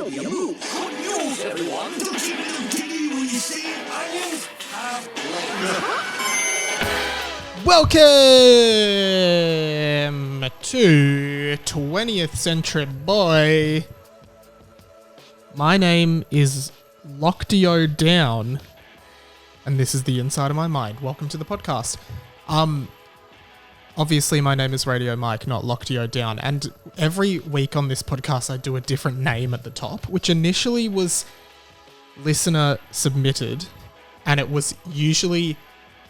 show you move. Good news, everyone. Don't you know Diggy when you see onions have legs? Welcome to 20th Century Boy. My name is Lockdio Down, and this is the inside of my mind. Welcome to the podcast. Obviously, my name is Radio Mike, not Lockdio Down, and every week on this podcast, I do a different name at the top, which initially was listener submitted, and it was usually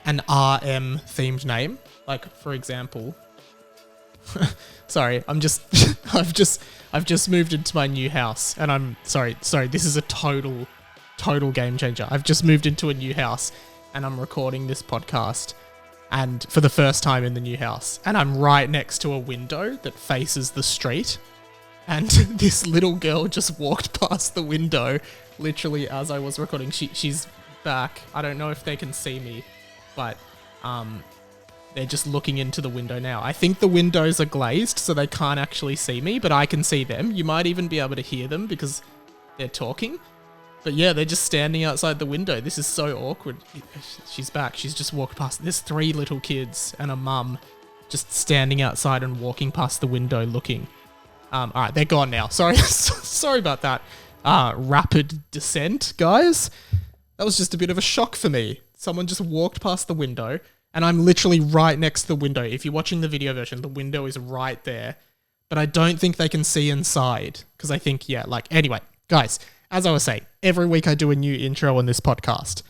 an RM themed name. Like, for example, sorry, I've just moved into my new house, and I'm sorry, this is a total game changer. I've just moved into a new house, and I'm recording this podcast, and for the first time in the new house, and I'm right next to a window that faces the street, and this little girl just walked past the window, literally as I was recording. She's back. I don't know if they can see me, but they're just looking into the window now. I think the windows are glazed, so they can't actually see me, but I can see them. You might even be able to hear them because they're talking. But yeah, they're just standing outside the window. This is so awkward. She's back. She's just walked past. There's 3 little kids and a mum just standing outside and walking past the window looking. All right, they're gone now. Sorry, sorry about that. Rapid descent, guys. That was just a bit of a shock for me. Someone just walked past the window, and I'm literally right next to the window. If you're watching the video version, the window is right there. But I don't think they can see inside, because I think, anyway, guys, as I was saying, every week I do a new intro on this podcast.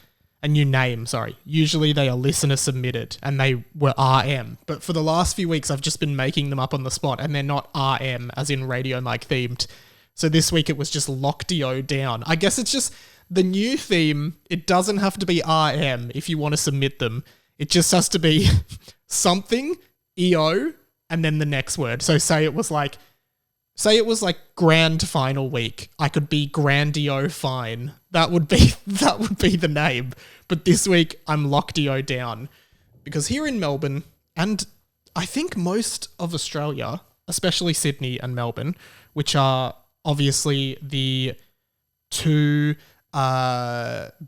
A new name, sorry. Usually they are listener submitted, and they were RM. But for the last few weeks, I've just been making them up on the spot, and they're not RM, as in Radio Mike themed. So this week it was just Lockdio Down. I guess it's just the new theme. It doesn't have to be RM if you want to submit them. It just has to be something, EO, and then the next word. So say it was like grand final week. I could be Grandio Fine. That would be the name. But this week I'm Lockdio Down, because here in Melbourne, and I think most of Australia, especially Sydney and Melbourne, which are obviously the 2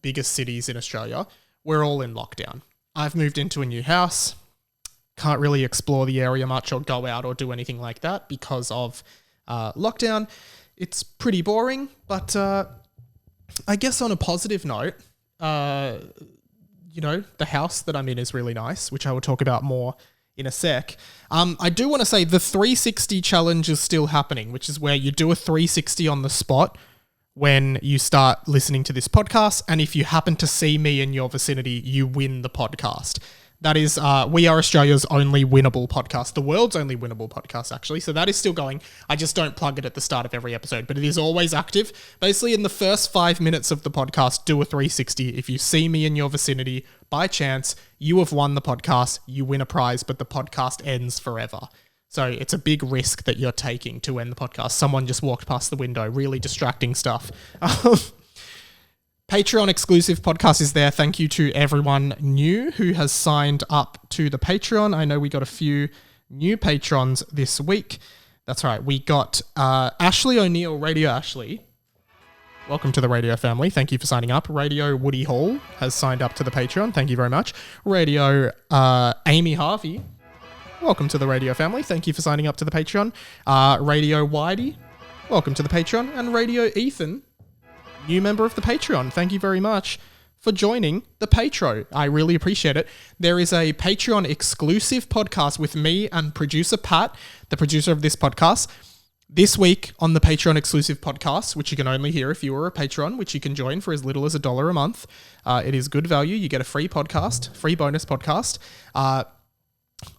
biggest cities in Australia, we're all in lockdown. I've moved into a new house. Can't really explore the area much or go out or do anything like that because of lockdown. It's pretty boring, but I guess on a positive note, the house that I'm in is really nice, which I will talk about more in a sec. I do want to say the 360 challenge is still happening, which is where you do a 360 on the spot when you start listening to this podcast, and if you happen to see me in your vicinity, you win the podcast. That is, we are Australia's only winnable podcast, the world's only winnable podcast, actually. So that is still going. I just don't plug it at the start of every episode, but it is always active. Basically, in the first 5 minutes of the podcast, do a 360. If you see me in your vicinity, by chance, you have won the podcast, you win a prize, but the podcast ends forever. So it's a big risk that you're taking to end the podcast. Someone just walked past the window, really distracting stuff. Patreon exclusive podcast is there. Thank you to everyone new who has signed up to the Patreon. I know we got a few new patrons this week. That's right. We got Ashley O'Neill, Radio Ashley. Welcome to the radio family. Thank you for signing up. Radio Woody Hall has signed up to the Patreon. Thank you very much. Radio Amy Harvey. Welcome to the radio family. Thank you for signing up to the Patreon. Radio Whitey. Welcome to the Patreon. And Radio Ethan, new member of the Patreon. Thank you very much for joining the Patro. I really appreciate it. There is a Patreon exclusive podcast with me and producer Pat, the producer of this podcast. This week on the Patreon exclusive podcast, which you can only hear if you are a patron, which you can join for as little as $1 a month. It is good value. You get a free podcast, free bonus podcast.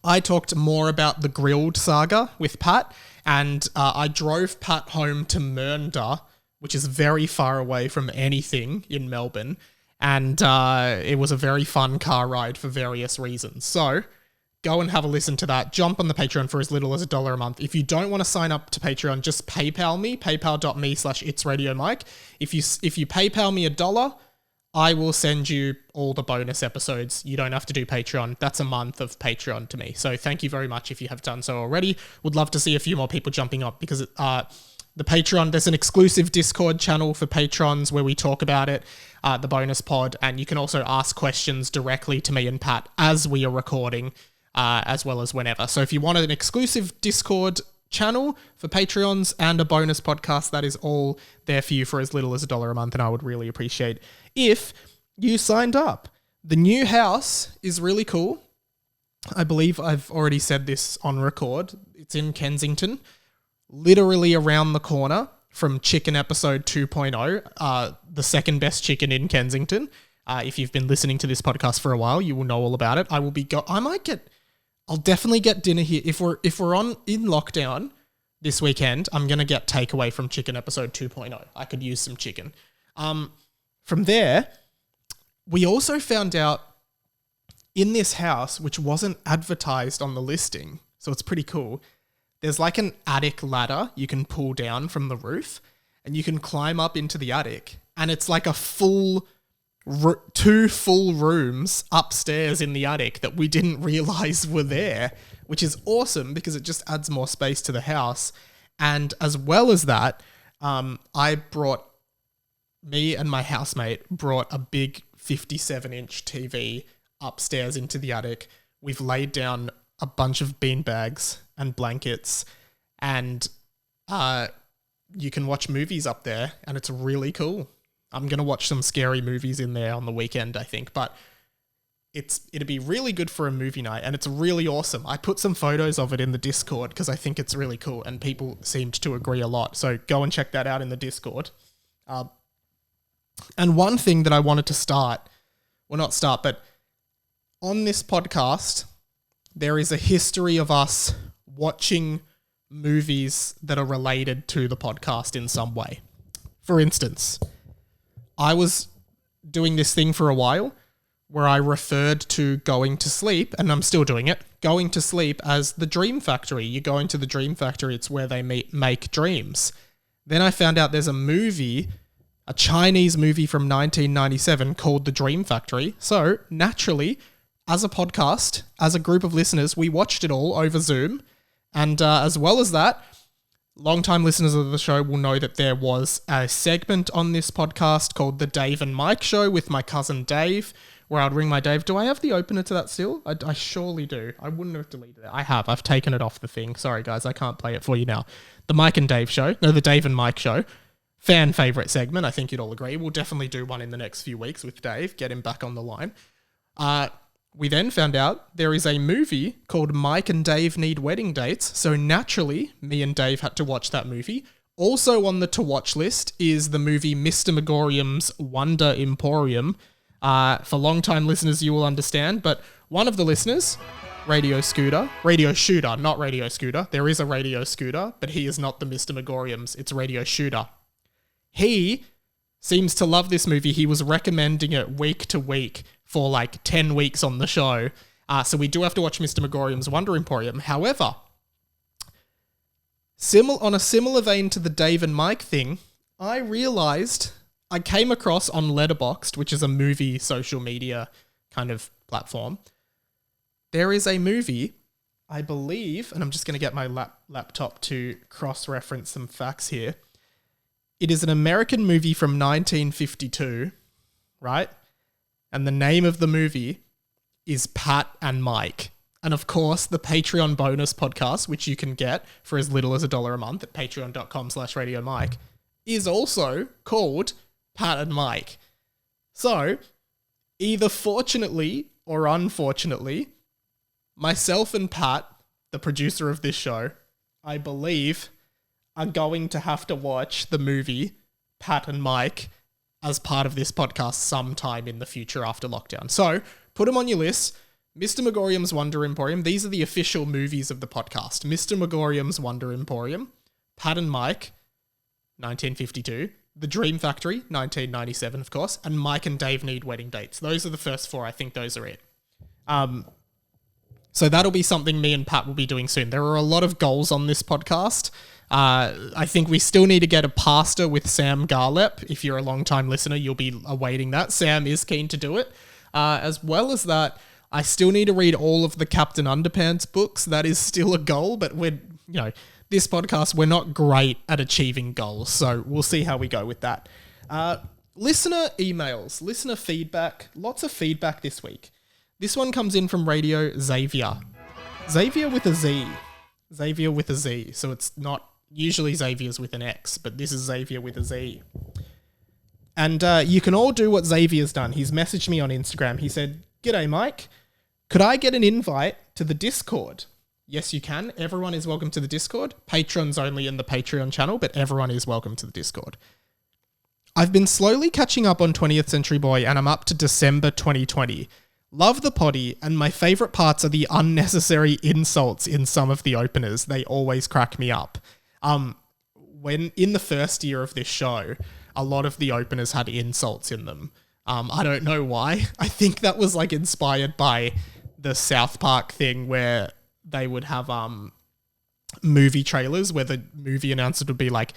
I talked more about the Grilled Saga with Pat, and I drove Pat home to Mernda, which is very far away from anything in Melbourne, and it was a very fun car ride for various reasons. So go and have a listen to that. Jump on the Patreon for as little as $1 a month. If you don't want to sign up to Patreon, just PayPal me, paypal.me/itsradiomike. If you PayPal me $1, I will send you all the bonus episodes. You don't have to do Patreon. That's a month of Patreon to me. So thank you very much if you have done so already. Would love to see a few more people jumping up because the Patreon. There's an exclusive Discord channel for patrons where we talk about it, the bonus pod, and you can also ask questions directly to me and Pat as we are recording, as well as whenever. So if you want an exclusive Discord channel for Patreons and a bonus podcast, that is all there for you for as little as $1 a month, and I would really appreciate if you signed up. The new house is really cool. I believe I've already said this on record. It's in Kensington, literally around the corner from Chicken Episode 2.0, the second best chicken in Kensington. If you've been listening to this podcast for a while, you will know all about it. I'll definitely get dinner here. If we're in lockdown this weekend, I'm going to get takeaway from Chicken Episode 2.0. I could use some chicken. From there, we also found out in this house, which wasn't advertised on the listing, so it's pretty cool, there's like an attic ladder you can pull down from the roof, and you can climb up into the attic, and it's like a two full rooms upstairs in the attic that we didn't realize were there, which is awesome because it just adds more space to the house. And as well as that, me and my housemate brought a big 57-inch TV upstairs into the attic. We've laid down a bunch of beanbags and blankets, and you can watch movies up there, and it's really cool. I'm going to watch some scary movies in there on the weekend, I think, but it'd be really good for a movie night, and it's really awesome. I put some photos of it in the Discord because I think it's really cool, and people seemed to agree a lot. So go and check that out in the Discord. And one thing that I wanted to but on this podcast, there is a history of us watching movies that are related to the podcast in some way. For instance, I was doing this thing for a while where I referred to going to sleep, and I'm still doing it, going to sleep as the Dream Factory. You go into the Dream Factory, it's where they make dreams. Then I found out there's a Chinese movie from 1997 called The Dream Factory. So naturally, as a podcast, as a group of listeners, we watched it all over Zoom. And as well as that, long-time listeners of the show will know that there was a segment on this podcast called The Dave and Mike Show with my cousin Dave, where I'd ring my Dave. Do I have the opener to that still? I surely do. I wouldn't have deleted it. I have. I've taken it off the thing. Sorry, guys. I can't play it for you now. The Mike and Dave Show. No, The Dave and Mike Show. Fan favourite segment. I think you'd all agree. We'll definitely do one in the next few weeks with Dave. Get him back on the line. We then found out there is a movie called Mike and Dave Need Wedding Dates. So naturally, me and Dave had to watch that movie. Also on the to-watch list is the movie Mr. Megorium's Wonder Emporium. For long-time listeners, you will understand. But one of the listeners, Radio Shooter, not Radio Scooter. There is a Radio Scooter, but he is not the Mr. Megorium's. It's Radio Shooter. He seems to love this movie. He was recommending it week to week for like 10 weeks on the show. So we do have to watch Mr. Megorium's Wonder Emporium. However, on a similar vein to the Dave and Mike thing, I came across on Letterboxd, which is a movie social media kind of platform. There is a movie, I believe, and I'm just going to get my laptop to cross-reference some facts here. It is an American movie from 1952, right? And the name of the movie is Pat and Mike. And of course, the Patreon bonus podcast, which you can get for as little as $1 a month at patreon.com/Radio Mike, is also called Pat and Mike. So, either fortunately or unfortunately, myself and Pat, the producer of this show, I believe, are going to have to watch the movie Pat and Mike as part of this podcast sometime in the future after lockdown. So, put them on your list. Mr. Megorium's Wonder Emporium. These are the official movies of the podcast. Mr. Megorium's Wonder Emporium, Pat and Mike, 1952, The Dream Factory, 1997, of course, and Mike and Dave Need Wedding Dates. Those are the first four. I think those are it. So that'll be something me and Pat will be doing soon. There are a lot of goals on this podcast. I think we still need to get a pastor with Sam Garlep. If you're a long-time listener, you'll be awaiting that. Sam is keen to do it. As well as that, I still need to read all of the Captain Underpants books. That is still a goal, but this podcast, we're not great at achieving goals, so we'll see how we go with that. Listener emails, listener feedback, lots of feedback this week. This one comes in from Radio Xavier. Xavier with a Z. Xavier with a Z. So it's not usually Xavier's with an X, but this is Xavier with a Z. And you can all do what Xavier's done. He's messaged me on Instagram. He said, "G'day, Mike. Could I get an invite to the Discord?" Yes, you can. Everyone is welcome to the Discord. Patrons only in the Patreon channel, but everyone is welcome to the Discord. I've been slowly catching up on 20th Century Boy, and I'm up to December 2020. Love the potty, and my favourite parts are the unnecessary insults in some of the openers. They always crack me up. When in the first year of this show, a lot of the openers had insults in them. I don't know why. I think that was like inspired by the South Park thing where they would have movie trailers where the movie announcer would be like,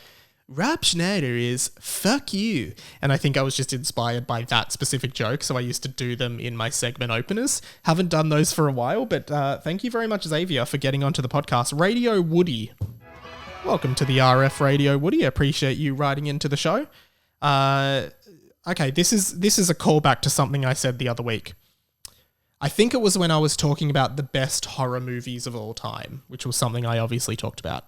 "Rob Schneider is fuck you." And I think I was just inspired by that specific joke, so I used to do them in my segment openers. Haven't done those for a while, but thank you very much, Xavier, for getting onto the podcast. Radio Woody. Welcome to the RF Radio Woody. I appreciate you writing into the show. Okay, this is a callback to something I said the other week. I think it was when I was talking about the best horror movies of all time, which was something I obviously talked about.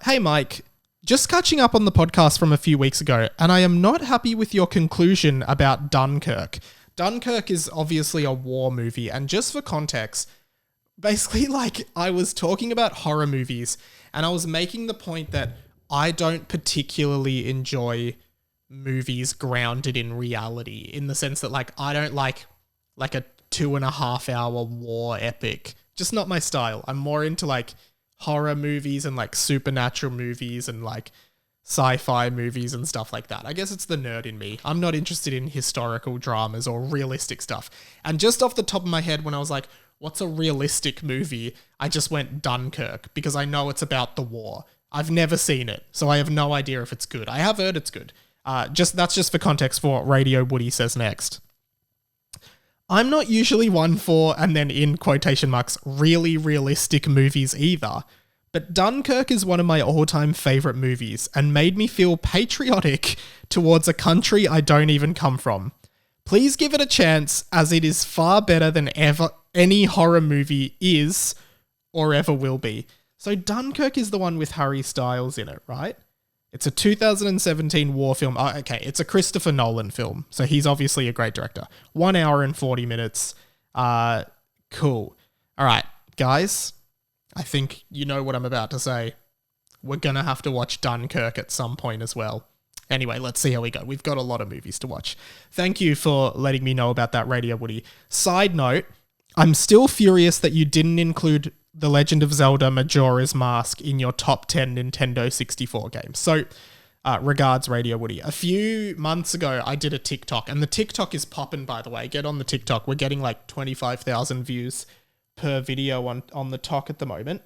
Hey, Mike. Just catching up on the podcast from a few weeks ago, and I am not happy with your conclusion about Dunkirk. Dunkirk is obviously a war movie, and just for context, basically, like, I was talking about horror movies, and I was making the point that I don't particularly enjoy movies grounded in reality, in the sense that, like, I don't like a 2.5-hour war epic. Just not my style. I'm more into, like, horror movies and like supernatural movies and like sci-fi movies and stuff like that. I guess it's the nerd in me. I'm not interested in historical dramas or realistic stuff. And just off the top of my head, when I was like, what's a realistic movie? I just went Dunkirk because I know it's about the war. I've never seen it, so I have no idea if it's good. I have heard it's good. That's just for context for what Radio Woody says next. I'm not usually one for, and then in quotation marks, really realistic movies either, but Dunkirk is one of my all-time favourite movies and made me feel patriotic towards a country I don't even come from. Please give it a chance, as it is far better than ever any horror movie is or ever will be. So Dunkirk is the one with Harry Styles in it, right? It's a 2017 war film. Oh, okay, it's a Christopher Nolan film, so he's obviously a great director. 1 hour and 40 minutes. Cool. All right, guys, I think you know what I'm about to say. We're going to have to watch Dunkirk at some point as well. Anyway, let's see how we go. We've got a lot of movies to watch. Thank you for letting me know about that, Radio Woody. Side note, I'm still furious that you didn't include The Legend of Zelda Majora's Mask in your top 10 Nintendo 64 games. So, regards, Radio Woody. A few months ago, I did a TikTok, and the TikTok is popping, by the way. Get on the TikTok. We're getting like 25,000 views per video on the talk at the moment.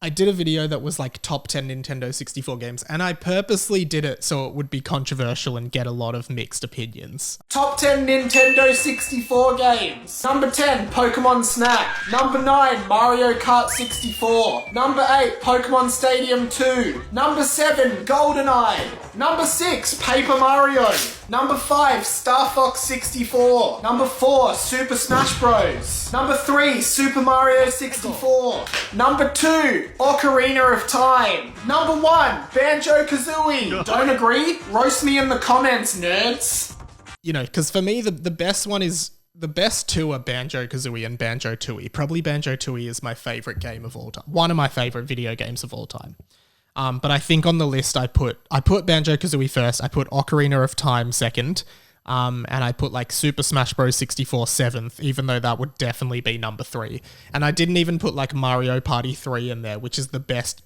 I did a video that was like top 10 Nintendo 64 games, and I purposely did it so it would be controversial and get a lot of mixed opinions. Top 10 Nintendo 64 games. Number 10, Pokemon Snap. Number 9, Mario Kart 64. Number 8, Pokemon Stadium 2. Number 7, GoldenEye. Number 6, Paper Mario. Number 5, Star Fox 64. Number 4, Super Smash Bros. Number 3, Super Mario 64. Number 2, Ocarina of Time. Number 1, Banjo-Kazooie. Don't agree? Roast me in the comments, nerds. You know, because for me, the best one is... The best two are Banjo-Kazooie and Banjo-Tooie. Probably Banjo-Tooie is my favourite game of all time. One of my favourite video games of all time. But I think on the list I put Banjo-Kazooie first, I put Ocarina of Time second, and I put like Super Smash Bros. 64 seventh, even though that would definitely be number 3. And I didn't even put like Mario Party 3 in there, which is the best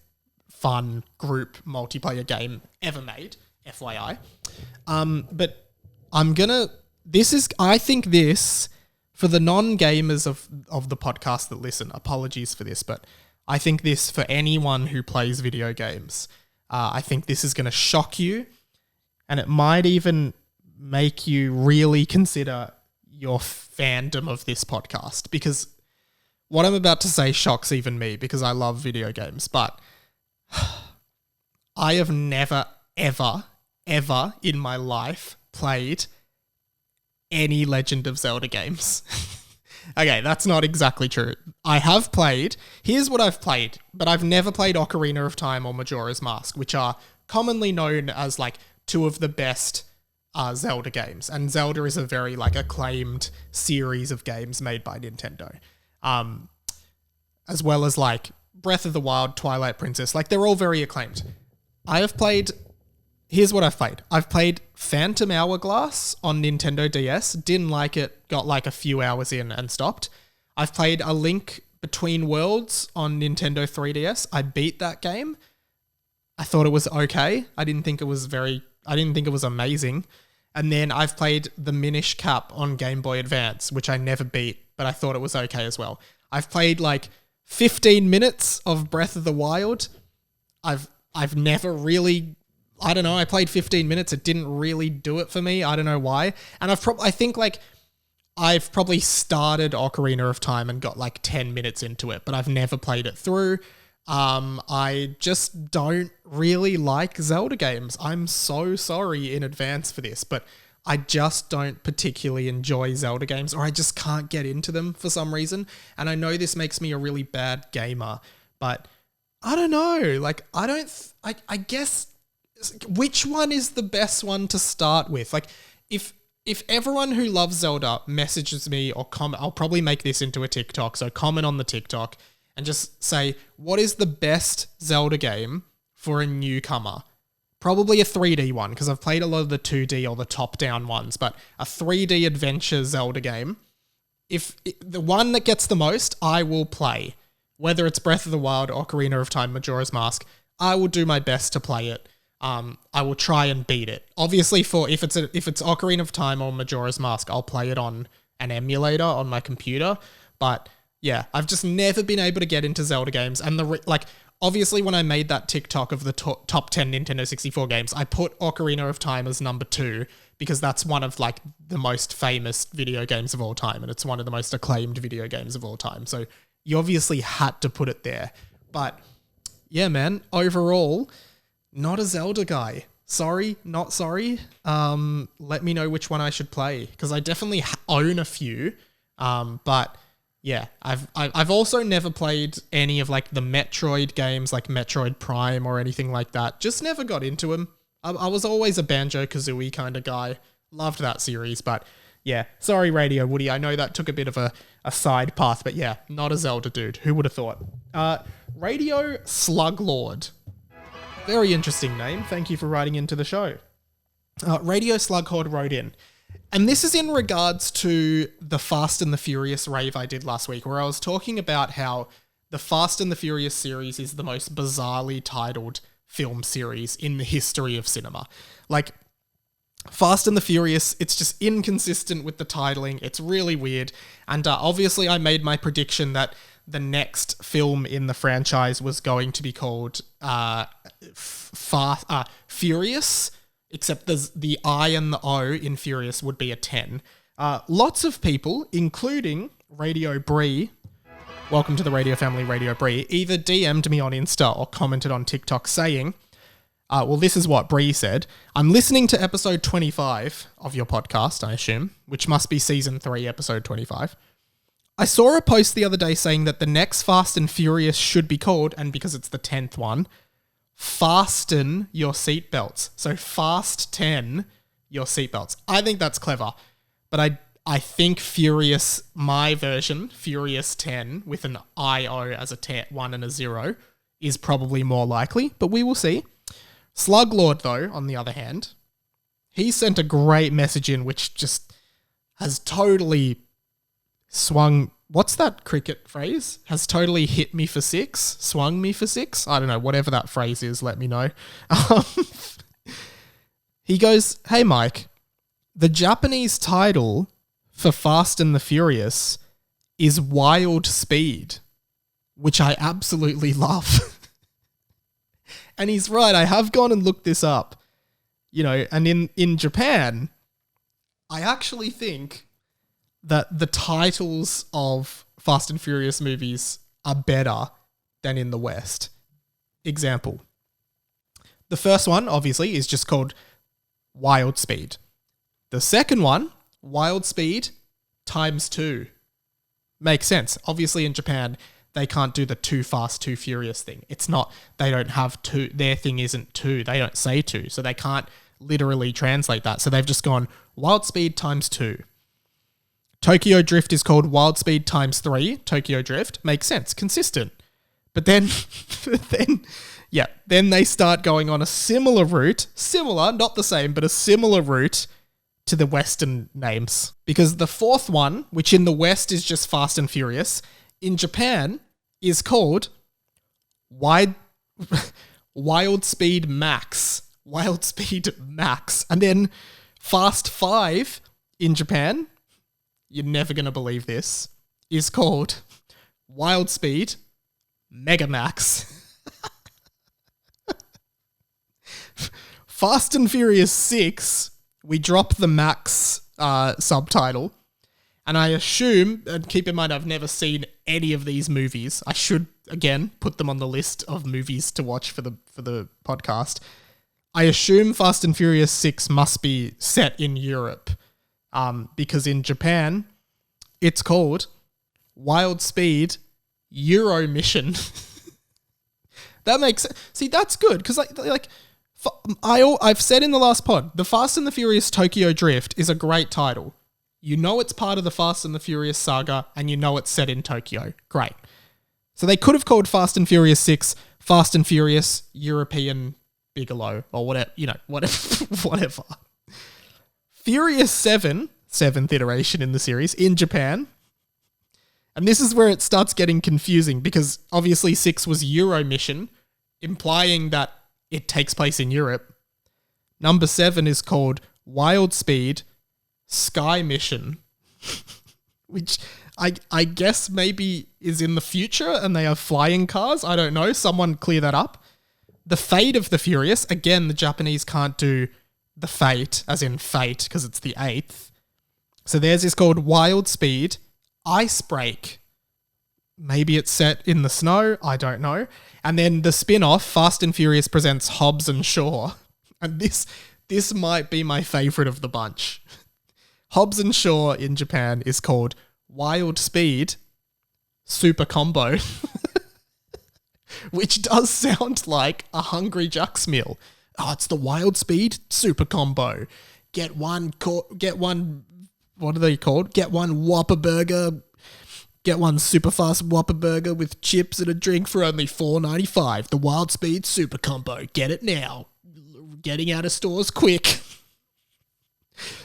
fun group multiplayer game ever made, FYI. But I think this, for the non-gamers of the podcast that listen, apologies for this, but I think this, for anyone who plays video games, I think this is going to shock you, and it might even make you really consider your fandom of this podcast, because what I'm about to say shocks even me, because I love video games, but I have never, ever, ever in my life played any Legend of Zelda games. Okay, that's not exactly true. I have played, here's what I've played, but I've never played Ocarina of Time or Majora's Mask, which are commonly known as like two of the best Zelda games. And Zelda is a very like acclaimed series of games made by Nintendo. As well as like Breath of the Wild, Twilight Princess, like they're all very acclaimed. I have played, here's what I've played. I've played Phantom Hourglass on Nintendo DS, didn't like it, got like a few hours in and stopped. I've played A Link Between Worlds on Nintendo 3DS. I beat that game. I thought it was okay. I didn't think it was amazing. And then I've played The Minish Cap on Game Boy Advance, which I never beat, but I thought it was okay as well. I've played like 15 minutes of Breath of the Wild. I've never really, I don't know, I played 15 minutes. It didn't really do it for me. I don't know why. And I think like I've probably started Ocarina of Time and got like 10 minutes into it, but I've never played it through. I just don't really like Zelda games. I'm so sorry in advance for this, but I just don't particularly enjoy Zelda games, or I just can't get into them for some reason. And I know this makes me a really bad gamer, but I don't know. Like, I guess, which one is the best one to start with? Like, if everyone who loves Zelda messages me or comment, I'll probably make this into a TikTok. So comment on the TikTok and just say, what is the best Zelda game for a newcomer? Probably a 3D one, because I've played a lot of the 2D or the top-down ones, but a 3D adventure Zelda game. The one that gets the most, I will play. Whether it's Breath of the Wild, Ocarina of Time, Majora's Mask, I will do my best to play it. I will try and beat it. Obviously, if it's Ocarina of Time or Majora's Mask, I'll play it on an emulator on my computer. But yeah, I've just never been able to get into Zelda games. And obviously, when I made that TikTok of the top 10 Nintendo 64 games, I put Ocarina of Time as number 2 because that's one of like the most famous video games of all time, and it's one of the most acclaimed video games of all time. So you obviously had to put it there. But yeah, man, overall, not a Zelda guy. Sorry, not sorry. Let me know which one I should play, because I definitely own a few. But yeah, I've also never played any of like the Metroid games, like Metroid Prime or anything like that. Just never got into them. I was always a Banjo-Kazooie kind of guy. Loved that series, but yeah. Sorry, Radio Woody. I know that took a bit of a side path, but yeah, not a Zelda dude. Who would have thought? Radio Sluglord. Very interesting name. Thank you for writing into the show. Radio Slughord wrote in. And this is in regards to the Fast and the Furious rave I did last week, where I was talking about how the Fast and the Furious series is the most bizarrely titled film series in the history of cinema. Like, Fast and the Furious, it's just inconsistent with the titling. It's really weird. And obviously I made my prediction that the next film in the franchise was going to be called Furious, except the I and the O in Furious would be a 10. Lots of people, including Radio Bree, welcome to the Radio Family, Radio Bree, either DM'd me on Insta or commented on TikTok saying, well, this is what Bree said. I'm listening to episode 25 of your podcast, I assume, which must be season 3, episode 25. I saw a post the other day saying that the next Fast and Furious should be called, and because it's the 10th one, Fasten Your Seatbelts. So Fast 10 Your Seatbelts. I think that's clever, but I think Furious, my version, Furious 10 with an IO as a 1 and a 0 is probably more likely, but we will see. Sluglord, though, on the other hand, he sent a great message in which just has totally swung... What's that cricket phrase? Has totally hit me for 6? Swung me for 6? I don't know. Whatever that phrase is, let me know. He goes, hey, Mike, the Japanese title for Fast and the Furious is Wild Speed, which I absolutely love. And he's right. I have gone and looked this up. You know, and in Japan, I actually think that the titles of Fast and Furious movies are better than in the West. Example, The first one, obviously, is just called Wild Speed. The second one, Wild Speed times 2. Makes sense. Obviously, in Japan, they can't do the Too Fast, Too Furious thing. It's not, they don't have 2, their thing isn't 2. They don't say 2, so they can't literally translate that. So they've just gone Wild Speed times 2. Tokyo Drift is called Wild Speed times 3. Tokyo Drift. Makes sense. Consistent. But then, then they start going on a similar route. Similar, not the same, but a similar route to the Western names. Because the fourth one, which in the West is just Fast and Furious, in Japan is called Wild Speed Max. Wild Speed Max. And then Fast 5 in Japan, you're never going to believe this, is called Wild Speed Mega Max. Fast and Furious 6, we drop the Max subtitle. And I assume, and keep in mind, I've never seen any of these movies. I should, again, put them on the list of movies to watch for the podcast. I assume Fast and Furious 6 must be set in Europe. Because in Japan, it's called Wild Speed Euro Mission. That makes sense. See, that's good, because I've said in the last pod, the Fast and the Furious Tokyo Drift is a great title. You know it's part of the Fast and the Furious saga, and you know it's set in Tokyo. Great. So they could have called Fast and Furious 6 Fast and Furious European Bigelow, or whatever, whatever. Furious 7, 7th iteration in the series, in Japan. And this is where it starts getting confusing, because obviously 6 was Euro Mission, implying that it takes place in Europe. Number 7 is called Wild Speed Sky Mission, which I guess maybe is in the future and they have flying cars. I don't know. Someone clear that up. The Fate of the Furious. Again, the Japanese can't do the Fate, as in fate, because it's the 8th. So theirs is called Wild Speed Icebreak. Maybe it's set in the snow. I don't know. And then the spin-off, Fast and Furious presents Hobbs and Shaw. And this might be my favourite of the bunch. Hobbs and Shaw in Japan is called Wild Speed Super Combo. Which does sound like a Hungry Jack's meal. Oh, it's the Wild Speed Super Combo. Get one, what are they called? Get one Whopper Burger. Get one super fast Whopper Burger with chips and a drink for only $4.95. The Wild Speed Super Combo. Get it now. Getting out of stores quick.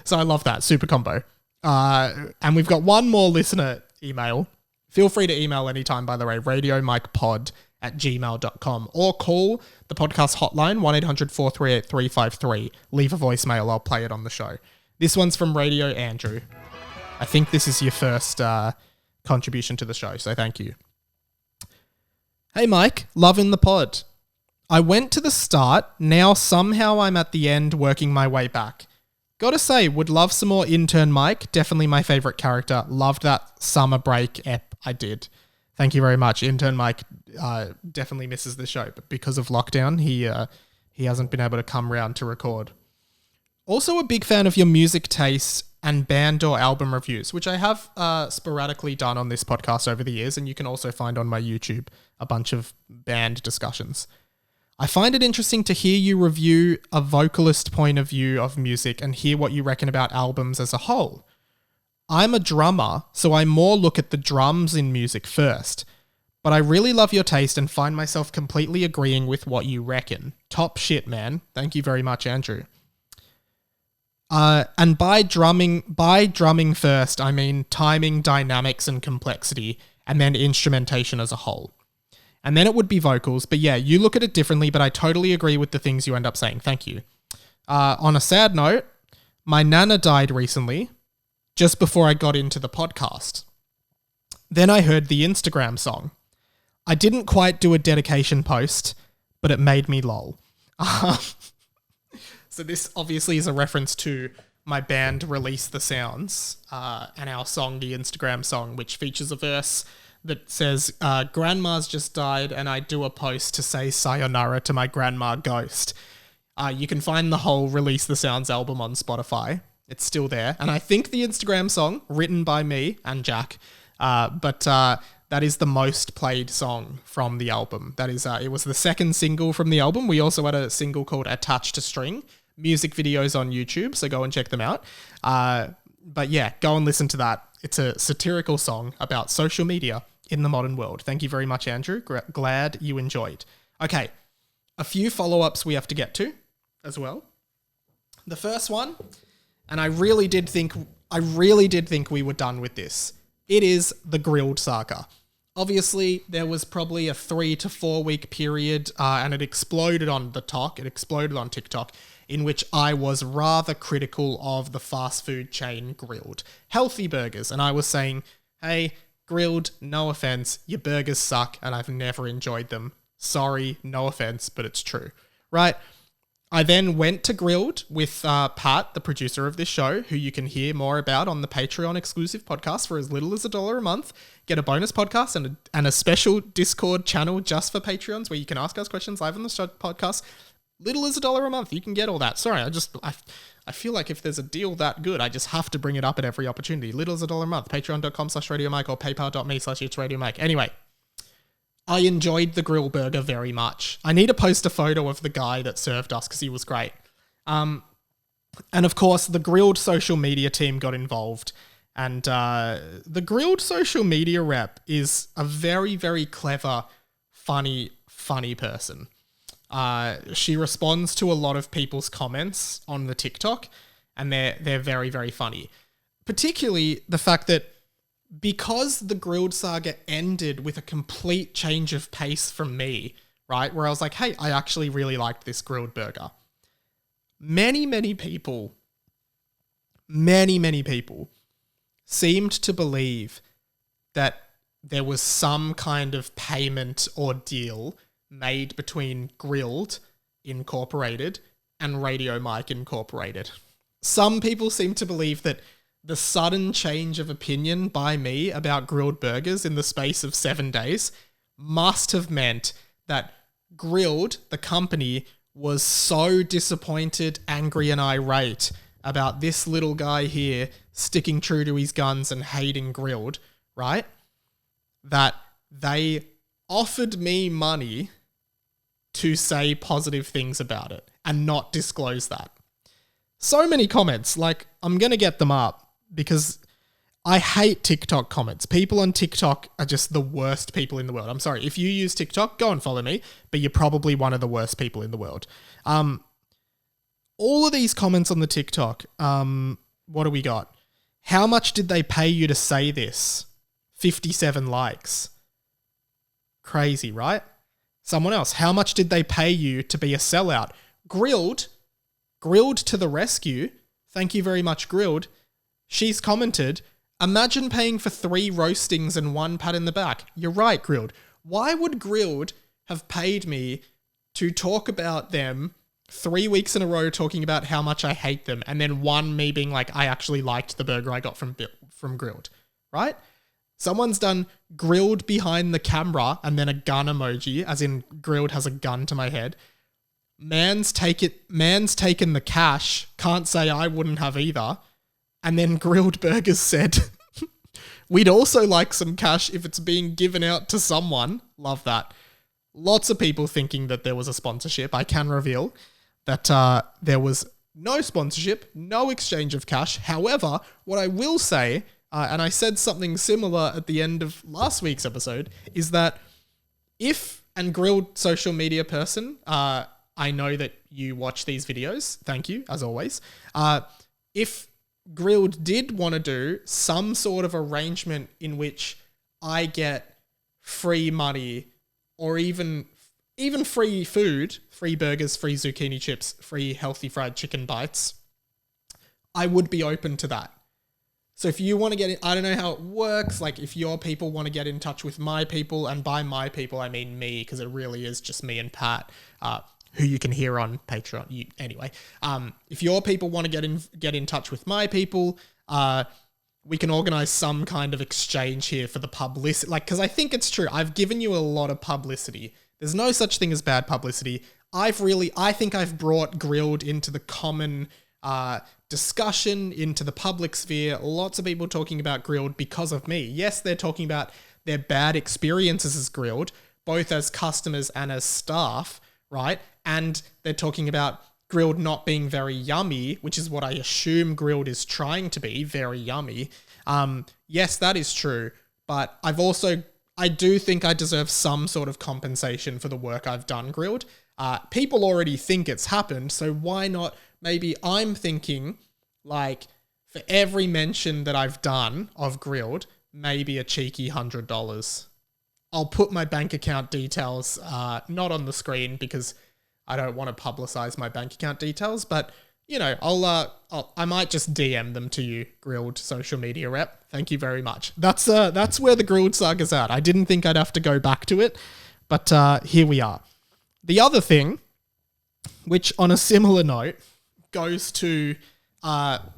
So I love that. Super Combo. And we've got one more listener email. Feel free to email anytime, by the way. radiomikepod@gmail.com, or call the podcast hotline, 1-800-438-353. Leave a voicemail. I'll play it on the show. This one's from Radio Andrew. I think this is your first contribution to the show, so thank you. Hey Mike, loving the pod. I went to the start, now somehow I'm at the end working my way back. Gotta say, would love some more Intern Mike, definitely my favourite character. Loved that summer break ep I did. Thank you very much. Intern Mike definitely misses the show, but because of lockdown, he hasn't been able to come round to record. Also a big fan of your music taste and band or album reviews, which I have sporadically done on this podcast over the years, and you can also find on my YouTube a bunch of band discussions. I find it interesting to hear you review a vocalist point of view of music and hear what you reckon about albums as a whole. I'm a drummer, so I more look at the drums in music first, but I really love your taste and find myself completely agreeing with what you reckon. Top shit, man. Thank you very much, Andrew. And by drumming first, I mean timing, dynamics, and complexity, and then instrumentation as a whole. And then it would be vocals, but yeah, you look at it differently, but I totally agree with the things you end up saying. Thank you. On a sad note, my nana died recently, just before I got into the podcast. Then I heard the Instagram song. I didn't quite do a dedication post, but it made me lol. So this obviously is a reference to my band Release the Sounds and our song, the Instagram song, which features a verse that says, grandma's just died and I do a post to say sayonara to my grandma ghost. You can find the whole Release the Sounds album on Spotify. It's still there. And I think the Instagram song, written by me and Jack, but that is the most played song from the album. That is, it was the second single from the album. We also had a single called Attached to String. Music videos on YouTube, so go and check them out. But yeah, go and listen to that. It's a satirical song about social media in the modern world. Thank you very much, Andrew. Glad you enjoyed. Okay, a few follow-ups we have to get to as well. The first one, and I really did think we were done with this. It is the Grilled Saga. Obviously, there was probably a 3 to 4 week period, and it exploded on the talk. It exploded on TikTok, in which I was rather critical of the fast food chain Grilled. Healthy burgers. And I was saying, hey, Grilled, no offense, your burgers suck and I've never enjoyed them. Sorry, no offense, but it's true. Right? I then went to Grilled with Pat, the producer of this show, who you can hear more about on the Patreon exclusive podcast for as little as $1 a month. Get a bonus podcast and a special Discord channel just for Patreons where you can ask us questions live on the podcast. Little as $1 a month. You can get all that. Sorry, I feel like if there's a deal that good, I just have to bring it up at every opportunity. Little as $1 a month. Patreon.com/RadioMike or PayPal.me/It'sRadioMike. Anyway, I enjoyed the grill burger very much. I need to post a photo of the guy that served us because he was great. And of course, the Grilled social media team got involved. And the Grilled social media rep is a very, very clever, funny person. She responds to a lot of people's comments on the TikTok, and they're very, very funny. Particularly the fact that because the Grilled Saga ended with a complete change of pace from me, right? Where I was like, hey, I actually really liked this grilled burger. Many people seemed to believe that there was some kind of payment or deal made between Grilled Incorporated and Radio Mike Incorporated. Some people seem to believe that the sudden change of opinion by me about grilled burgers in the space of 7 days must have meant that Grilled, the company, was so disappointed, angry, and irate about this little guy here sticking true to his guns and hating Grilled, right? That they offered me money to say positive things about it and not disclose that. So many comments, like, I'm going to get them up because I hate TikTok comments. People on TikTok are just the worst people in the world. I'm sorry. If you use TikTok, go and follow me, but you're probably one of the worst people in the world. All of these comments on the TikTok, what do we got? How much did they pay you to say this? 57 likes. Crazy, right? Someone else, how much did they pay you to be a sellout? Grilled to the rescue. Thank you very much, Grilled. She's commented, imagine paying for 3 roastings and 1 pat in the back. You're right, Grilled. Why would Grilled have paid me to talk about them 3 weeks in a row talking about how much I hate them, and then me being like, I actually liked the burger I got from Grilled, right? Someone's done Grilled behind the camera and then a gun emoji, as in Grilled has a gun to my head. Man's taken the cash, can't say I wouldn't have either. And then Grilled Burgers said, we'd also like some cash if it's being given out to someone. Love that. Lots of people thinking that there was a sponsorship. I can reveal that there was no sponsorship, no exchange of cash. However, what I will say, and I said something similar at the end of last week's episode, is that and Grilled social media person, I know that you watch these videos. Thank you, as always. If Grilled did want to do some sort of arrangement in which I get free money or even free food, free burgers, free zucchini chips, free healthy fried chicken bites, I would be open to that. So if you want to get in, I don't know how it works. Like if your people want to get in touch with my people, and by my people, I mean me, because it really is just me and Pat, who you can hear on Patreon. Anyway, if your people want to get in touch with my people, we can organize some kind of exchange here for the publicity. Like, because I think it's true. I've given you a lot of publicity. There's no such thing as bad publicity. I think I've brought Grilled into the common discussion, into the public sphere. Lots of people talking about Grilled because of me. Yes, they're talking about their bad experiences as Grilled, both as customers and as staff, right? And they're talking about Grilled not being very yummy, which is what I assume Grilled is trying to be, very yummy. Yes, that is true. But I do think I deserve some sort of compensation for the work I've done, Grilled. People already think it's happened, so why not? Maybe I'm thinking, like, for every mention that I've done of Grilled, maybe a cheeky $100. I'll put my bank account details, not on the screen because I don't want to publicize my bank account details, but you know, I might just DM them to you, Grilled social media rep. Thank you very much. That's where the Grilled Saga's at. I didn't think I'd have to go back to it, but here we are. The other thing, which on a similar note, goes to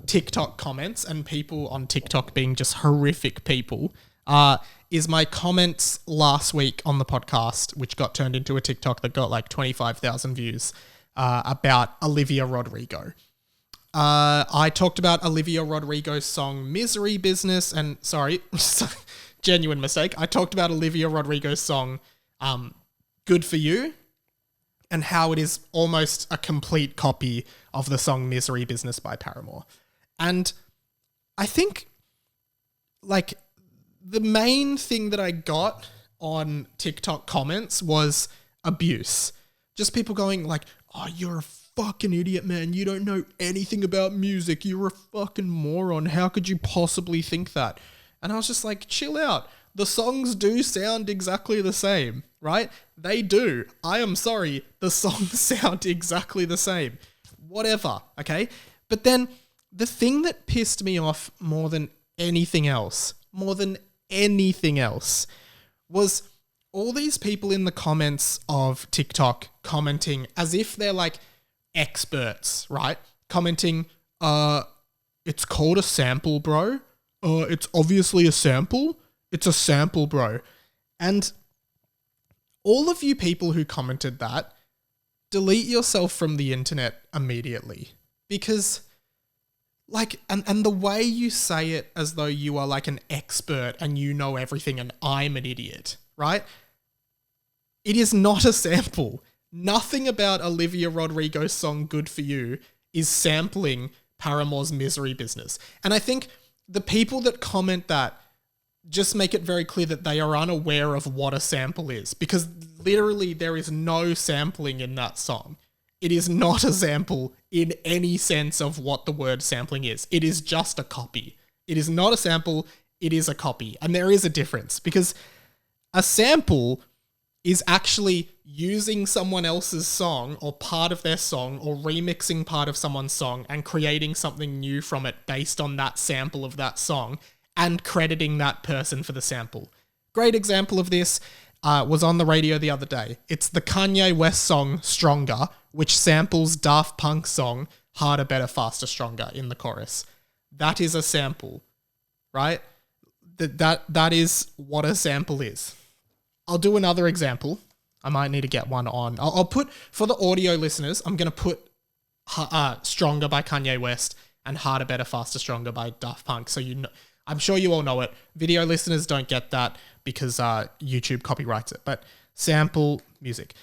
TikTok comments and people on TikTok being just horrific people, is my comments last week on the podcast, which got turned into a TikTok that got like 25,000 views, about Olivia Rodrigo. I talked about Olivia Rodrigo's song Misery Business, and sorry, genuine mistake. I talked about Olivia Rodrigo's song Good For You, and how it is almost a complete copy of the song Misery Business by Paramore. And I think, like, the main thing that I got on TikTok comments was abuse. Just people going like, oh, you're a fucking idiot, man. You don't know anything about music. You're a fucking moron. How could you possibly think that? And I was just like, chill out. The songs do sound exactly the same, right? They do. I am sorry. The songs sound exactly the same. Whatever, okay? But then the thing that pissed me off more than anything else, was all these people in the comments of TikTok commenting as if they're like experts, right? Commenting, it's called a sample, bro. It's obviously a sample. It's a sample, bro. And all of you people who commented that, delete yourself from the internet immediately. Because, like, and the way you say it as though you are like an expert and you know everything and I'm an idiot, right? It is not a sample. Nothing about Olivia Rodrigo's song Good For You is sampling Paramore's Misery Business. And I think the people that comment that just make it very clear that they are unaware of what a sample is, because literally there is no sampling in that song. It is not a sample in any sense of what the word sampling is. It is just a copy. It is not a sample, it is a copy. And there is a difference, because a sample is actually using someone else's song or part of their song or remixing part of someone's song and creating something new from it based on that sample of that song and crediting that person for the sample. Great example of this was on the radio the other day. It's the Kanye West song Stronger, which samples Daft Punk's song Harder, Better, Faster, Stronger in the chorus. That is a sample, right? That is what a sample is. I'll do another example. I might need to get one on. I'll put, for the audio listeners, I'm going to put Stronger by Kanye West and Harder, Better, Faster, Stronger by Daft Punk. So you know, I'm sure you all know it. Video listeners don't get that because YouTube copyrights it. But sample music.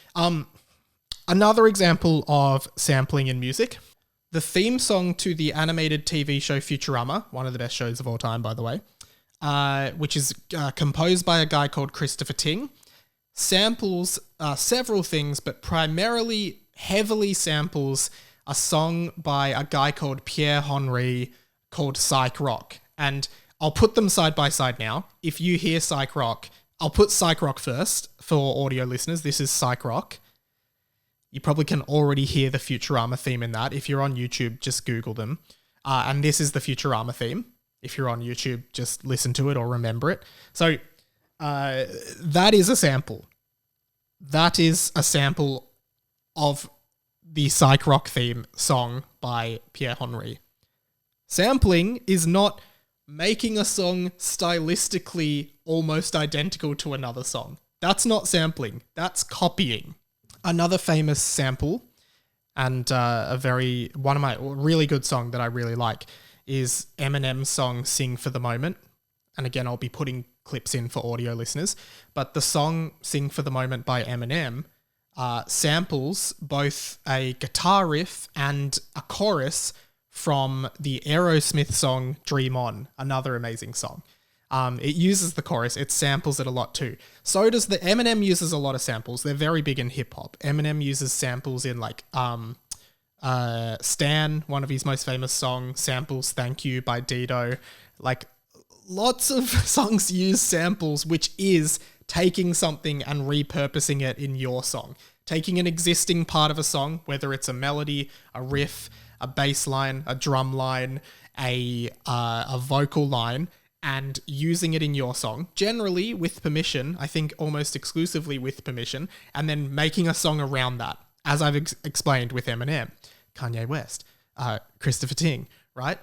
Another example of sampling in music. The theme song to the animated TV show Futurama, one of the best shows of all time, by the way, which is composed by a guy called Christopher Ting, samples several things, but primarily heavily samples a song by a guy called Pierre Henry called Psych Rock. And I'll put them side by side now. If you hear Psych Rock, I'll put Psych Rock first for audio listeners. This is Psych Rock. You probably can already hear the Futurama theme in that. If you're on YouTube, just Google them. And this is the Futurama theme. If you're on YouTube, just listen to it or remember it. So that is a sample. That is a sample of the Psych Rock theme song by Pierre Henry. Sampling is not making a song stylistically almost identical to another song. That's not sampling, that's copying. Another famous sample, and one of my really good song that I really like, is Eminem's song Sing for the Moment. And again, I'll be putting clips in for audio listeners, but the song Sing for the Moment by Eminem samples both a guitar riff and a chorus from the Aerosmith song Dream On, another amazing song. It uses the chorus, it samples it a lot too. So does Eminem uses a lot of samples. They're very big in hip hop. Eminem uses samples in like Stan, one of his most famous songs, samples Thank You by Dido. Like lots of songs use samples, which is taking something and repurposing it in your song. Taking an existing part of a song, whether it's a melody, a riff, a bass line, a drum line, a vocal line, and using it in your song, generally with permission, I think almost exclusively with permission, and then making a song around that, as I've explained with Eminem, Kanye West, Christopher Ting, right?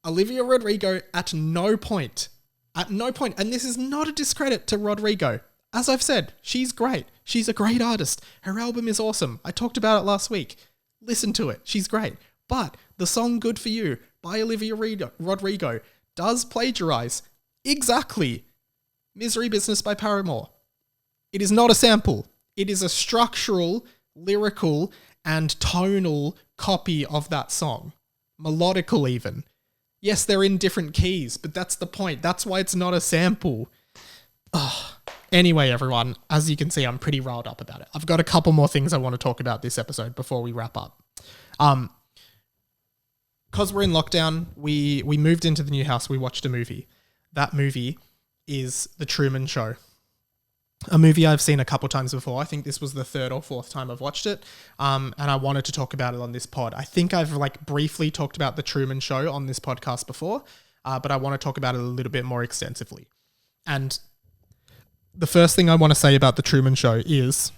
Olivia Rodrigo at no point, and this is not a discredit to Rodrigo. As I've said, she's great. She's a great artist. Her album is awesome. I talked about it last week. Listen to it. She's great. But the song Good For You by Olivia Rodrigo does plagiarize exactly Misery Business by Paramore. It is not a sample. It is a structural, lyrical, and tonal copy of that song. Melodical even. Yes, they're in different keys, but that's the point. That's why it's not a sample. Ugh. Anyway, everyone, as you can see, I'm pretty riled up about it. I've got a couple more things I want to talk about this episode before we wrap up. Because we're in lockdown, we moved into the new house, we watched a movie. That movie is The Truman Show. A movie I've seen a couple times before. I think this was the third or fourth time I've watched it. And I wanted to talk about it on this pod. I think I've briefly talked about The Truman Show on this podcast before, but I want to talk about it a little bit more extensively. And the first thing I want to say about The Truman Show is,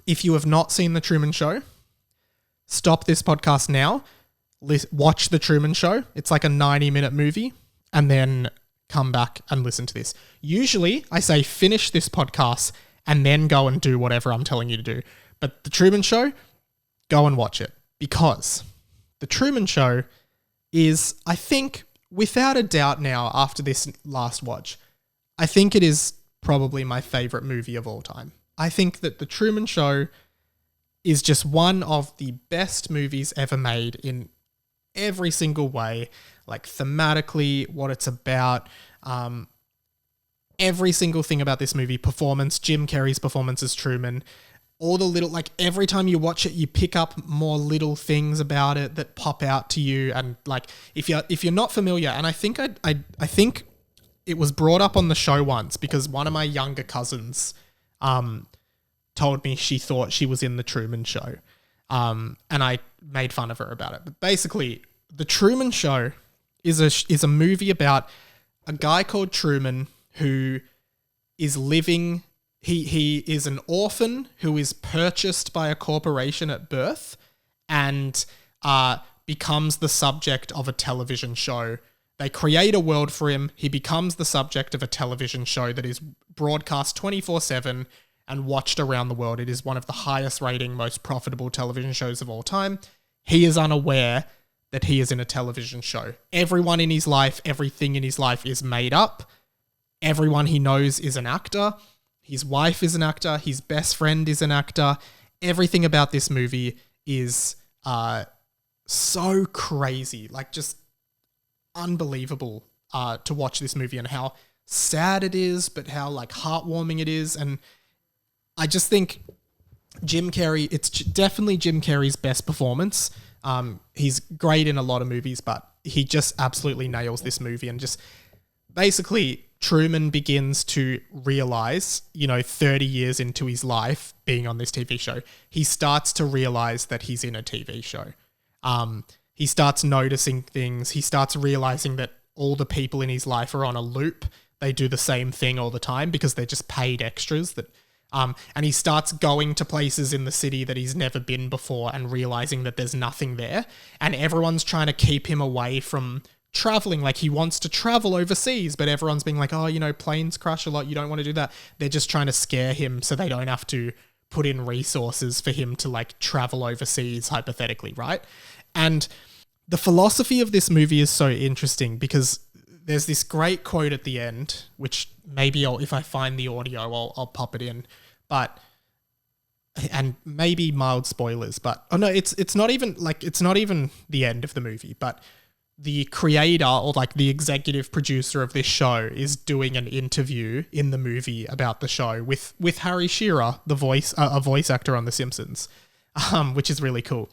if you have not seen The Truman Show, stop this podcast now, watch The Truman Show. It's like a 90-minute movie, and then come back and listen to this. Usually, I say finish this podcast and then go and do whatever I'm telling you to do. But The Truman Show, go and watch it. Because The Truman Show is, I think, without a doubt now, after this last watch, I think it is probably my favorite movie of all time. I think that The Truman Show is just one of the best movies ever made in every single way, like thematically, what it's about, every single thing about this movie, performance, Jim Carrey's performance as Truman, all the little, every time you watch it, you pick up more little things about it that pop out to you. And if you're not familiar, and I think I think it was brought up on the show once because one of my younger cousins told me she thought she was in The Truman Show. And I made fun of her about it. But basically, The Truman Show is a movie about a guy called Truman who is living... He is an orphan who is purchased by a corporation at birth and becomes the subject of a television show. They create a world for him. He becomes the subject of a television show that is broadcast 24/7 and watched around the world. It is one of the highest rating, most profitable television shows of all time. He is unaware that he is in a television show. Everyone in his life, everything in his life is made up. Everyone he knows is an actor. His wife is an actor. His best friend is an actor. Everything about this movie is so crazy. Just unbelievable to watch this movie and how sad it is, but how heartwarming it is. And I just think Jim Carrey, it's definitely Jim Carrey's best performance. He's great in a lot of movies, but he just absolutely nails this movie. And just basically Truman begins to realize, 30 years into his life being on this TV show, he starts to realize that he's in a TV show. He starts noticing things. He starts realizing that all the people in his life are on a loop. They do the same thing all the time because they're just paid extras. And he starts going to places in the city that he's never been before and realizing that there's nothing there. And everyone's trying to keep him away from traveling, like he wants to travel overseas, but everyone's being like, oh, you know, planes crash a lot, you don't want to do that. They're just trying to scare him so they don't have to put in resources for him to like travel overseas, hypothetically, right? And the philosophy of this movie is so interesting because there's this great quote at the end, which maybe if I find the audio, I'll pop it in, but and maybe mild spoilers, but oh no, it's not even the end of the movie, but the creator or like the executive producer of this show is doing an interview in the movie about the show with Harry Shearer, the voice a voice actor on The Simpsons, which is really cool.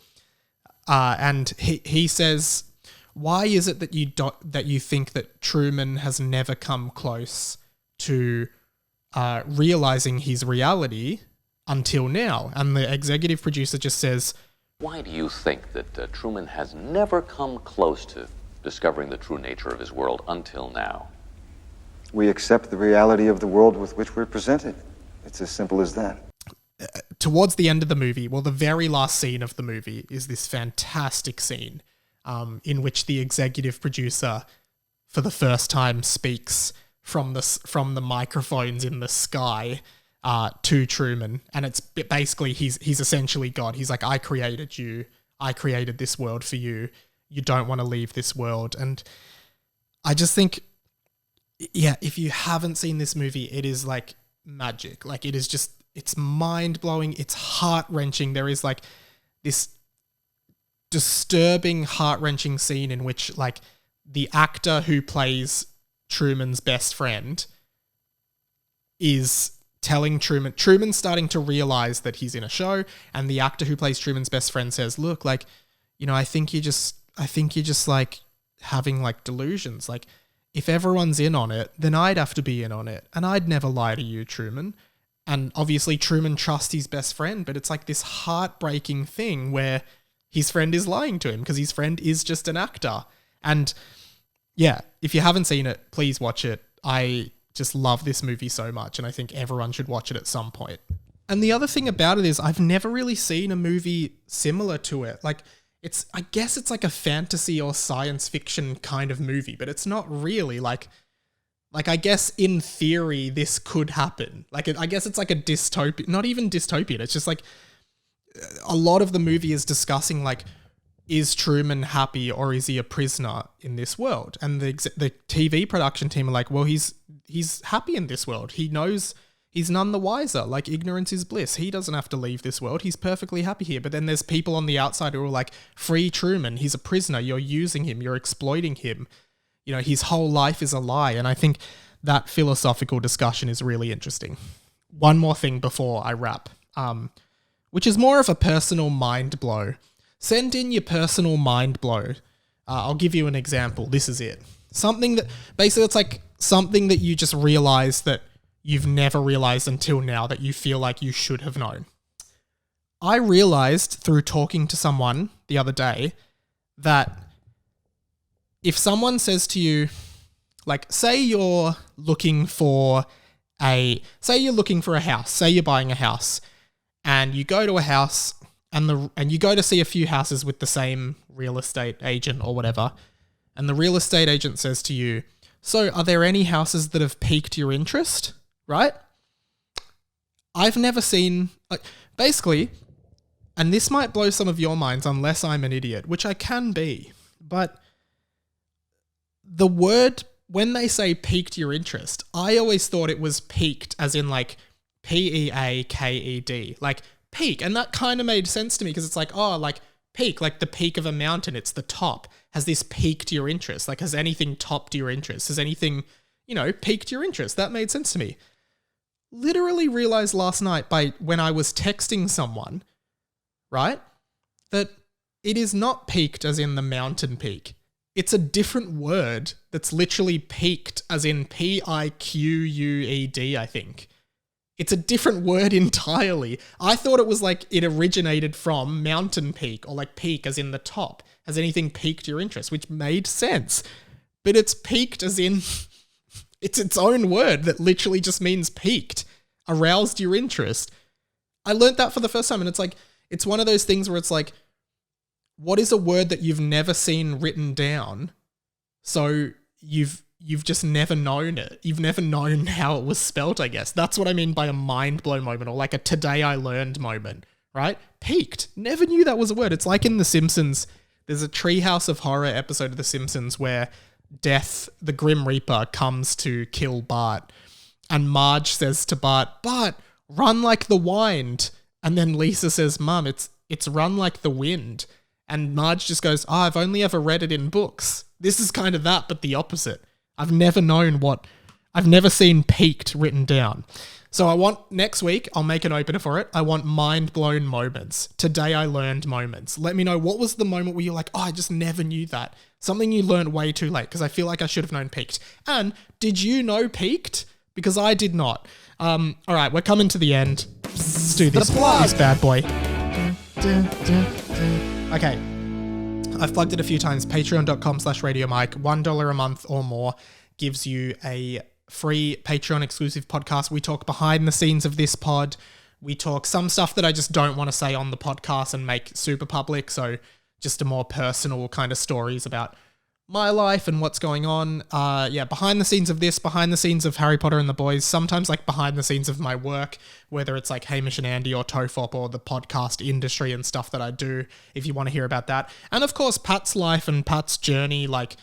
And he says, why is it that you think that Truman has never come close to realizing his reality until now? And the executive producer just says, why do you think that Truman has never come close to discovering the true nature of his world until now? We accept the reality of the world with which we're presented. It's as simple as that. Towards the end of the movie, well, the very last scene of the movie is this fantastic scene in which the executive producer, for the first time, speaks from the microphones in the sky to Truman, and it's basically he's essentially God. He's like, I created you, I created this world for you. You don't want to leave this world. And I just think, yeah, if you haven't seen this movie, it is like magic. Like it is just, it's mind blowing. It's heart wrenching. There is like this disturbing, heart wrenching scene in which like the actor who plays Truman's best friend is telling Truman's starting to realize that he's in a show, and the actor who plays Truman's best friend says, look, like, you know, I think you're just like having like delusions. Like if everyone's in on it, then I'd have to be in on it, and I'd never lie to you, Truman. And obviously Truman trusts his best friend, but it's like this heartbreaking thing where his friend is lying to him because his friend is just an actor. And yeah, if you haven't seen it, please watch it. I just love this movie so much, and I think everyone should watch it at some point. And the other thing about it is I've never really seen a movie similar to it. Like I guess it's like a fantasy or science fiction kind of movie, but it's not really like I guess in theory this could happen. Like I guess it's like a dystopia, not even dystopian. It's just like a lot of the movie is discussing like, is Truman happy or is he a prisoner in this world? And the TV production team are like, well, he's happy in this world. He knows he's none the wiser. Like ignorance is bliss. He doesn't have to leave this world. He's perfectly happy here. But then there's people on the outside who are like, free Truman. He's a prisoner. You're using him. You're exploiting him. You know, his whole life is a lie. And I think that philosophical discussion is really interesting. One more thing before I wrap, which is more of a personal mind blow. Send in your personal mind blow. I'll give you an example. This is it. Something that, basically it's like something that you just realize that you've never realized until now that you feel like you should have known. I realized through talking to someone the other day that if someone says to you, like, say you're looking for a house, say you're buying a house, and you go to a house and you go to see a few houses with the same real estate agent or whatever, and the real estate agent says to you, so are there any houses that have piqued your interest, right? I've never seen, like, basically, and this might blow some of your minds unless I'm an idiot, which I can be, but the word, when they say piqued your interest, I always thought it was piqued as in like P-E-A-K-E-D, like peak. And that kind of made sense to me because it's like, oh, like peak, like the peak of a mountain, it's the top. Has this piqued your interest? Like, has anything topped your interest? Has anything, you know, piqued your interest? That made sense to me. Literally realized last night when I was texting someone, right, that it is not peaked as in the mountain peak. It's a different word that's literally peaked as in P-I-Q-U-E-D, I think. It's a different word entirely. I thought it was like it originated from mountain peak or like peak as in the top. Has anything piqued your interest? Which made sense. But it's peaked as in it's its own word that literally just means peaked, aroused your interest. I learned that for the first time, and it's like, it's one of those things where it's like, what is a word that you've never seen written down So you've just never known it. You've never known how it was spelt, I guess. That's what I mean by a mind-blown moment, or like a today I learned moment, right? Peaked. Never knew that was a word. It's like in The Simpsons. There's a Treehouse of Horror episode of The Simpsons where Death, the Grim Reaper, comes to kill Bart. And Marge says to Bart, "Bart, run like the wind." And then Lisa says, "Mum, it's run like the wind." And Marge just goes, "Oh, I've only ever read it in books." This is kind of that, but the opposite. I've never seen peaked written down. So I want, next week, I'll make an opener for it. I want mind-blown moments. Today I learned moments. Let me know, what was the moment where you're like, oh, I just never knew that. Something you learned way too late, because I feel like I should have known peaked. And did you know peaked? Because I did not. All right, we're coming to the end. Let's do this bad boy. Okay. I've plugged it a few times. Patreon.com/RadioMike. $1 a month or more gives you a free Patreon exclusive podcast. We talk behind the scenes of this pod. We talk some stuff that I just don't want to say on the podcast and make super public. So just a more personal kind of stories about my life and what's going on. Behind the scenes of this, behind the scenes of Harry Potter and the Boys, sometimes like behind the scenes of my work, whether it's like Hamish and Andy or Tofop or the podcast industry and stuff that I do, if you want to hear about that. And of course, Pat's life and Pat's journey, like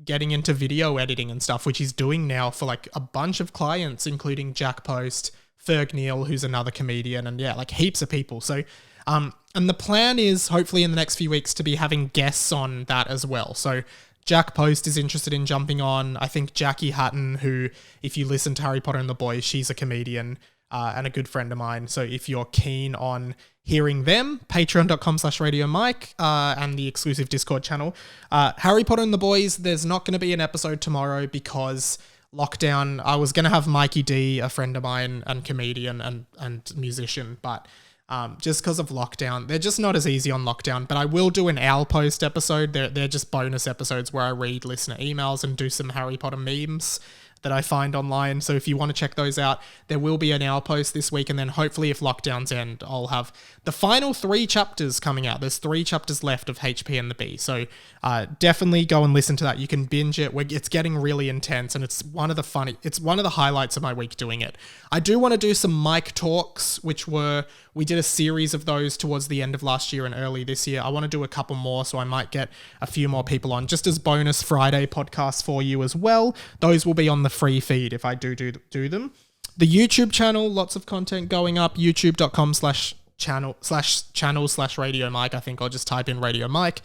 getting into video editing and stuff, which he's doing now for like a bunch of clients, including Jack Post, Ferg Neal, who's another comedian, and like heaps of people. So, and the plan is hopefully in the next few weeks to be having guests on that as well. So Jack Post is interested in jumping on. I think Jackie Hatton, who, if you listen to Harry Potter and the Boys, she's a comedian and a good friend of mine. So if you're keen on hearing them, patreon.com/RadioMike and the exclusive Discord channel. Harry Potter and the Boys, there's not going to be an episode tomorrow because lockdown. I was going to have Mikey D, a friend of mine and comedian and musician, but just because of lockdown, they're just not as easy on lockdown. But I will do an Owl Post episode. They're just bonus episodes where I read listener emails and do some Harry Potter memes that I find online. So if you want to check those out, there will be an Owl Post this week. And then hopefully if lockdowns end, I'll have the final 3 chapters coming out. There's 3 chapters left of HP and the Bee. So definitely go and listen to that. You can binge it. It's getting really intense, and it's one of the highlights of my week doing it. I do want to do some mic talks, we did a series of those towards the end of last year and early this year. I want to do a couple more, so I might get a few more people on just as bonus Friday podcasts for you as well. Those will be on the free feed if I do them. The YouTube channel, lots of content going up, youtube.com/channel/Radio Mike. I think I'll just type in Radio Mike.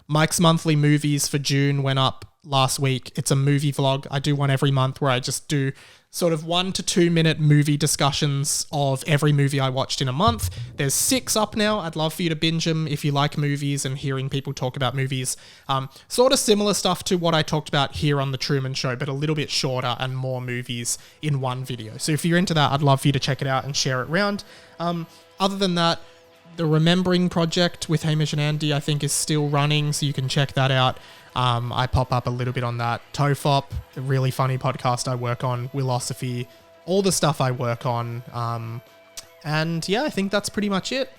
Mike's monthly movies for June went up last week. It's a movie vlog. I do one every month where I just do sort of 1 to 2 minute movie discussions of every movie I watched in a month. There's 6 up now. I'd love for you to binge them if you like movies and hearing people talk about movies. Sort of similar stuff to what I talked about here on The Truman Show, but a little bit shorter and more movies in one video. So if you're into that, I'd love for you to check it out and share it around. Other than that, the Remembering Project with Hamish and Andy, I think, is still running, so you can check that out. I pop up a little bit on that. Tofop, a really funny podcast I work on. Willosophy, all the stuff I work on. And yeah, I think that's pretty much it.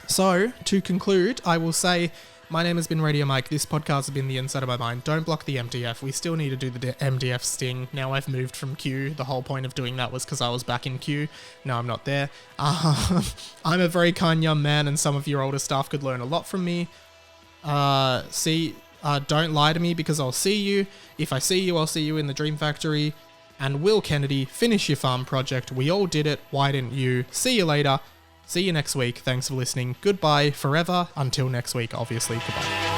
So, to conclude, I will say, my name has been Radio Mike. This podcast has been The Inside of My Mind. Don't block the MDF. We still need to do the MDF sting. Now I've moved from Q. The whole point of doing that was because I was back in Q. No, I'm not there. I'm a very kind young man, and some of your older staff could learn a lot from me. Don't lie to me because I'll see you. If I see you, I'll see you in the Dream Factory. And Will Kennedy, finish your farm project. We all did it. Why didn't you? See you later. See you next week. Thanks for listening. Goodbye forever. Until next week, obviously. Goodbye.